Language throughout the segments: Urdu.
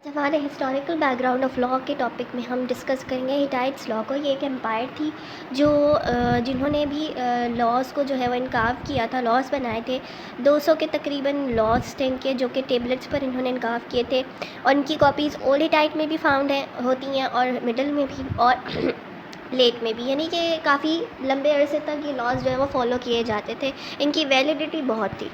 ہمارے historical back ground of law کے ٹاپک میں ہم ڈسکس کریں گے ہٹائٹس لاء کو. یہ ایک امپائر تھی جو جنہوں نے بھی لاز کو جو ہے وہ انکاف کیا تھا, لاز بنائے تھے. 200 کے تقریباً لاز تھے ان کے, جو کہ ٹیبلٹس پر انہوں نے انکاف کیے تھے, اور ان کی کاپیز اولڈ ہٹائٹ میں بھی فاؤنڈ ہوتی ہیں, اور مڈل میں بھی, اور لیٹ میں بھی. یعنی کہ کافی لمبے عرصے تک یہ لاز جو ہے وہ فالو کیے جاتے تھے. ان کی ویلیڈیٹی بہت تھی.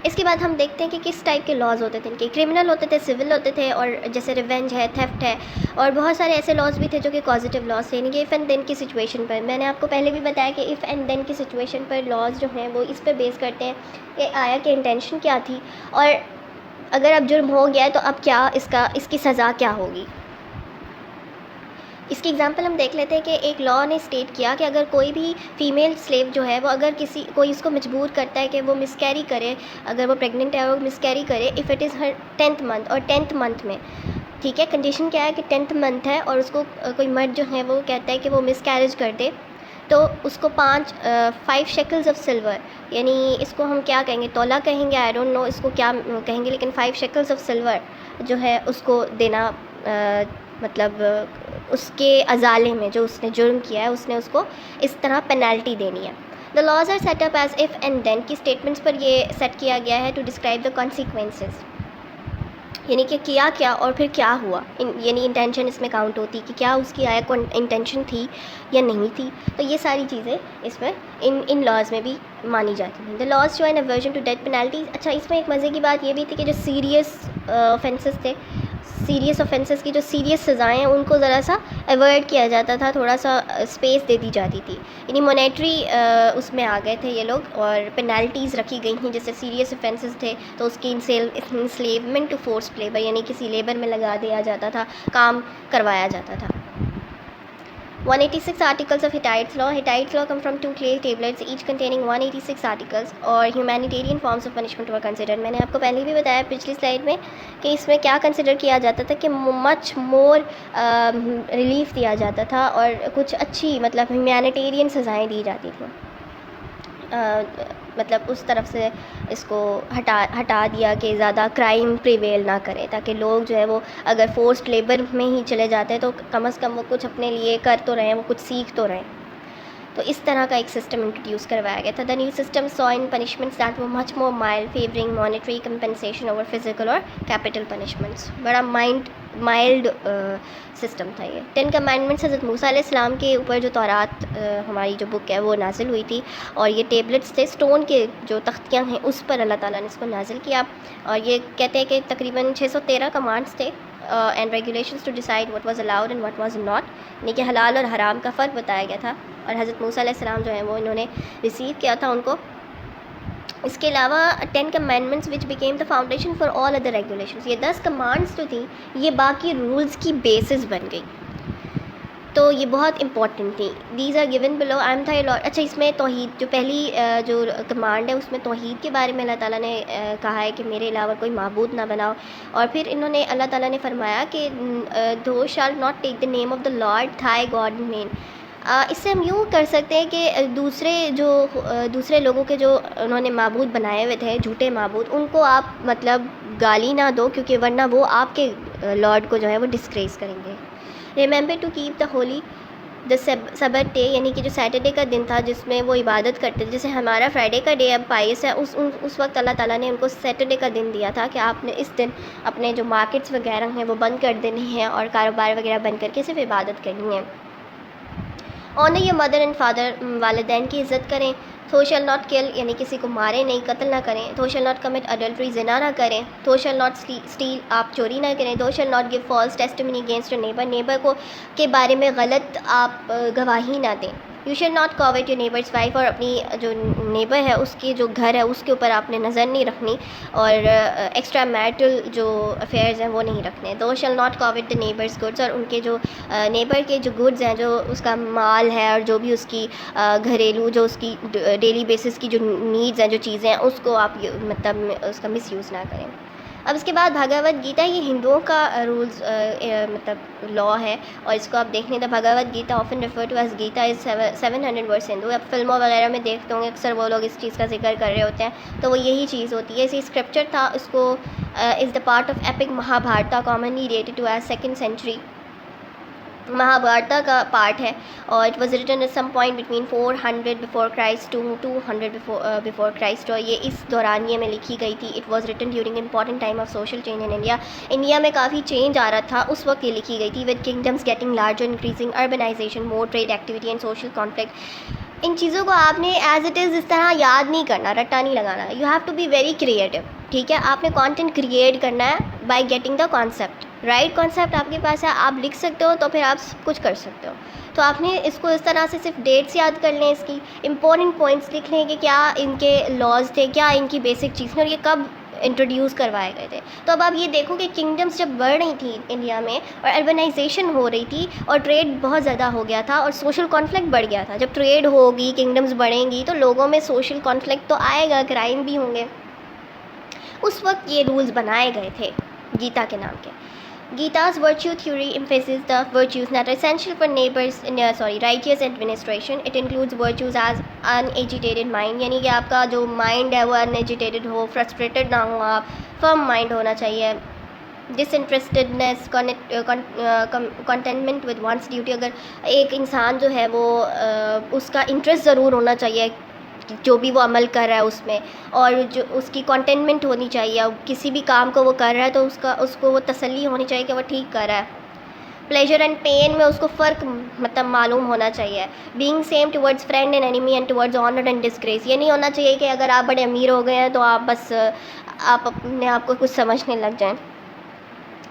اس کے بعد ہم دیکھتے ہیں کہ کس ٹائپ کے لاز ہوتے تھے ان کے. کرمنل ہوتے تھے, سول ہوتے تھے, اور جیسے ریونج ہے, تھیفٹ ہے, اور بہت سارے ایسے لاز بھی تھے جو کہ کازیٹیو لاز تھے, یعنی کہ اف اینڈ دین کی سچویشن پر. میں نے آپ کو پہلے بھی بتایا کہ اف اینڈ دین کی سچویشن پر لاز جو ہیں وہ اس پہ بیس کرتے ہیں کہ آیا کہ انٹینشن کیا تھی, اور اگر اب جرم ہو گیا ہے تو اب کیا اس کی سزا کیا ہوگی. اس کی ایگزامپل ہم دیکھ لیتے ہیں کہ ایک لاء نے اسٹیٹ کیا کہ اگر کوئی بھی فیمیل سلیو جو ہے وہ اگر کوئی اس کو مجبور کرتا ہے کہ وہ مس کیری کرے, اگر وہ پریگننٹ ہے وہ مس کیری کرے, if it is Hare 10th month, اور 10th منتھ میں, ٹھیک ہے, کنڈیشن کیا ہے کہ 10th منتھ ہے, اور اس کو کوئی مرد جو ہے وہ کہتا ہے کہ وہ مس کیریج کر دے, تو اس کو 5 شیکلز آف سلور, یعنی اس کو ہم کیا کہیں گے, تولہ کہیں گے, آئی ڈونٹ نو اس کو کیا کہیں گے, لیکن 5 شیکلز آف سلور جو ہے اس کو دینا, مطلب اس کے ازالے میں جو اس نے جرم کیا ہے اس نے اس کو اس طرح پینالٹی دینی ہے. The laws are set up as if and then کی اسٹیٹمنٹس پر یہ سیٹ کیا گیا ہے ٹو ڈسکرائب دا کانسیکوینسز, یعنی کہ کیا اور پھر کیا ہوا. یعنی انٹینشن اس میں کاؤنٹ ہوتی کہ کیا اس کی آیا انٹینشن تھی یا نہیں تھی. تو یہ ساری چیزیں اس میں ان لاز میں بھی مانی جاتی ہیں. The laws show an aversion to death penalty. اچھا, اس میں ایک مزے کی بات یہ بھی تھی کہ جو سیریس آفینسز تھے, سیریس آفینسز کی جو سیریس سزائیں ہیں ان کو ذرا سا ایوائڈ کیا جاتا تھا, تھوڑا سا اسپیس دے دی جاتی تھی. یعنی مونیٹری اس میں آ گئے تھے یہ لوگ, اور پینالٹیز رکھی گئی تھیں. جیسے سیریس آفینسز تھے تو اس کی انسلیومنٹ ٹو فورسڈ لیبر, یعنی کسی لیبر میں لگا دیا جاتا تھا, کام کروایا جاتا تھا. 186 articles of Hittite law. Hittite law come from 2 clay tablets each containing 186 articles, اور humanitarian forms of punishment were considered. میں نے آپ کو پہلے بھی بتایا پچھلی سلائڈ میں کہ اس میں کیا کنسیڈر کیا جاتا تھا کہ مچ مور ریلیف دیا جاتا تھا, اور کچھ اچھی مطلب ہیومینیٹیرین سزائیں دی جاتی تھیں. مطلب اس طرف سے اس کو ہٹا دیا کہ زیادہ کرائم پریویل نہ کرے, تاکہ لوگ جو ہے وہ اگر فورسڈ لیبر میں ہی چلے جاتے ہیں تو کم از کم وہ کچھ اپنے لیے کر تو رہے ہیں, وہ کچھ سیکھ تو رہے ہیں. تو اس طرح کا ایک سسٹم انٹروڈیوس کروایا گیا تھا. The new system so in punishments that were much more mild, favouring monetary compensation over physical اور کیپٹل پنشمنٹس. بڑا مائلڈ سسٹم تھا یہ. 10 کمانڈمنٹس حضرت موسیٰ علیہ السلام کے اوپر جو تورات ہماری جو بک ہے وہ نازل ہوئی تھی, اور یہ ٹیبلٹس تھے, اسٹون کے جو تختیاں ہیں اس پر اللہ تعالیٰ نے اس کو نازل کیا. اور یہ کہتے ہیں کہ تقریباً 613 کمانڈس تھے, and regulations to decide what was allowed and what was not, یعنی کہ حلال اور حرام کا فرق بتایا گیا تھا. اور حضرت موسیٰ علیہ السلام جو ہیں وہ انہوں نے ریسیو کیا تھا ان کو. اس کے علاوہ 10 commandments which became the foundation for all other regulations. یہ 10 کمانڈس جو تھیں یہ باقی رولز کی بیسس بن گئی, تو یہ بہت امپورٹنٹ تھیں. These are given below. I am تھا لاٹ. اچھا, اس میں توحید جو پہلی جو کمانڈ ہے اس میں توحید کے بارے میں اللہ تعالیٰ نے کہا ہے کہ میرے علاوہ کوئی معبود نہ بناؤ. اور پھر انہوں نے اللہ تعالیٰ نے فرمایا کہ thou shalt not take the name of the Lord thy God in vain. اس سے ہم یوں کر سکتے ہیں کہ دوسرے لوگوں کے جو انہوں نے معبود بنائے ہوئے تھے, جھوٹے معبود, ان کو آپ مطلب گالی نہ دو, کیونکہ ورنہ وہ آپ کے لارڈ کو جو ہے وہ ڈسکریز کریں گے. Remember to keep the holy the sabbath day, یعنی کہ جو سیٹرڈے کا دن تھا جس میں وہ عبادت کرتے تھے, جیسے ہمارا فرائیڈے کا ڈے اب پائس ہے, اس وقت اللہ تعالیٰ نے ان کو سیٹرڈے کا دن دیا تھا کہ آپ نے اس دن اپنے جو مارکیٹس وغیرہ ہیں وہ بند کر دینے ہیں, اور کاروبار وغیرہ بند کر کے صرف عبادت کرنی ہے. Owner your mother and father, والدین کی عزت کریں. تھو شیل ناٹ کل, یعنی کسی کو ماریں نہیں, قتل نہ کریں. Thou shall not commit adultery, زنا نہ کریں. تھو شیل ناٹ اسٹیل, آپ چوری نہ کریں. Thou shall not give false testimony against your neighbour, neighbour کو کے بارے میں غلط آپ گواہی نہ دیں. You shall not covet your neighbour's wife, اور اپنی جو نیبر ہے اس کی جو گھر ہے اس کے اوپر آپ نے نظر نہیں رکھنی, اور ایکسٹرا میرٹل جو افیئرز ہیں وہ نہیں رکھنے. Thou shall not covet the neighbour's goods, اور ان کے جو نیبر کے جو گڈز ہیں, جو اس کا مال ہے, اور جو بھی اس کی گھریلو جو اس کی ڈیلی بیسس کی جو نیڈز ہیں, جو چیزیں ہیں, اس کو آپ مطلب اس کا مس یوز نہ کریں. اب اس کے بعد بھگوت گیتا، یہ ہندوؤں کا رولز مطلب لا ہے، اور اس کو آپ دیکھیں تو Bhagavad Gita often refer to as Gita is 700 words Hindu. اب فلموں وغیرہ میں دیکھتے ہوں گے اکثر وہ لوگ اس چیز کا ذکر کر رہے ہوتے ہیں، تو وہ یہی چیز ہوتی ہے. اسی اسکرپچر تھا، اس کو is the part of epic Mahabharata commonly related to as 2nd century. Mahabharata کا پارٹ ہے، اور it was written at some point between 400 before Christ to 200 before Christ, اور یہ اس دورانیے میں لکھی گئی تھی. It was written during important time of social change in India. India میں کافی چینج آ رہا تھا اس وقت یہ لکھی گئی تھی. With kingdoms getting larger, increasing urbanisation, more trade activity and social conflict. ان چیزوں کو آپ نے ایز اٹ از اس طرح یاد نہیں کرنا، رٹا نہیں لگانا. You have to be very creative. ٹھیک ہے، آپ نے کانٹینٹ کریٹ کرنا ہے by getting the concept. Right concept آپ کے پاس ہے، آپ لکھ سکتے ہو تو پھر آپ سب کچھ کر سکتے ہو. تو آپ نے اس کو اس طرح سے صرف ڈیٹس یاد کر لیں، اس کی امپورٹنٹ پوائنٹس لکھ لیں کہ کیا ان کے لاز تھے، کیا ان کی بیسک چیز تھیں، اور یہ کب انٹروڈیوس کروائے گئے تھے. تو اب آپ یہ دیکھو کہ کنگڈمس جب بڑھ رہی تھیں انڈیا میں، اور اربنائزیشن ہو رہی تھی، اور ٹریڈ بہت زیادہ ہو گیا تھا، اور سوشل کانفلکٹ بڑھ گیا تھا. جب ٹریڈ ہوگی، کنگڈمس بڑھیں گی، تو لوگوں میں سوشل کانفلکٹ تو آئے گا، کرائم بھی ہوں گے. اس وقت یہ رولز بنائے گئے تھے گیتا کے نام کے. Gita's virtue theory emphasizes the virtues that are essential for righteous administration. It includes virtues as unagitated mind، یعنی کہ آپ کا جو مائنڈ ہے وہ unagitated ہو، فرسٹریٹڈ نہ ہو، آپ فرم مائنڈ ہونا چاہیے. ڈسانٹرسٹڈنیس، کنٹینٹمنٹ ود ونس ڈیوٹی. اگر ایک انسان جو ہے وہ اس کا انٹرسٹ ضرور ہونا چاہیے جو بھی وہ عمل کر رہا ہے اس میں، اور جو اس کی کنٹینٹمنٹ ہونی چاہیے. کسی بھی کام کو وہ کر رہا ہے تو اس کو وہ تسلی ہونی چاہیے کہ وہ ٹھیک کر رہا ہے. پلیجر اینڈ پین میں اس کو فرق مطلب معلوم ہونا چاہیے. Being same towards friend and enemy and towards honour and disgrace. یہ نہیں ہونا چاہیے کہ اگر آپ بڑے امیر ہو گئے ہیں تو آپ بس آپ اپنے آپ کو کچھ سمجھنے لگ جائیں.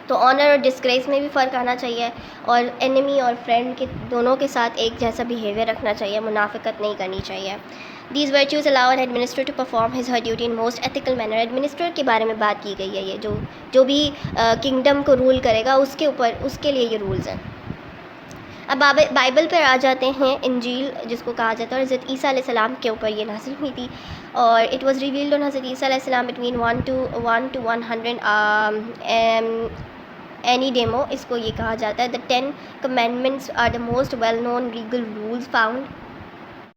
تو آنر اور ڈسگریس میں بھی فرق آنا چاہیے، اور انیمی اور فرینڈ کے دونوں کے ساتھ ایک جیسا بیہیویئر رکھنا چاہیے، منافقت نہیں کرنی چاہیے. These virtues allow an administrator to perform his her duty in most ethical manner. Administrator کے بارے میں بات کی گئی ہے، یہ جو بھی کنگڈم کو رول کرے گا اس کے اوپر، اس کے لیے یہ رولز ہیں. اب بائبل پر آ جاتے ہیں. انجیل جس کو کہا جاتا ہے، اور حضرت عیسیٰ علیہ السلام کے اوپر یہ نازل ہوئی تھی، اور اٹ واز ریویلڈ آن حضرت عیسیٰ علیہ السلام بٹوین 1 to 100 اینی ڈیمو. اس کو یہ کہا جاتا ہے the 10 commandments are the most well known legal rules found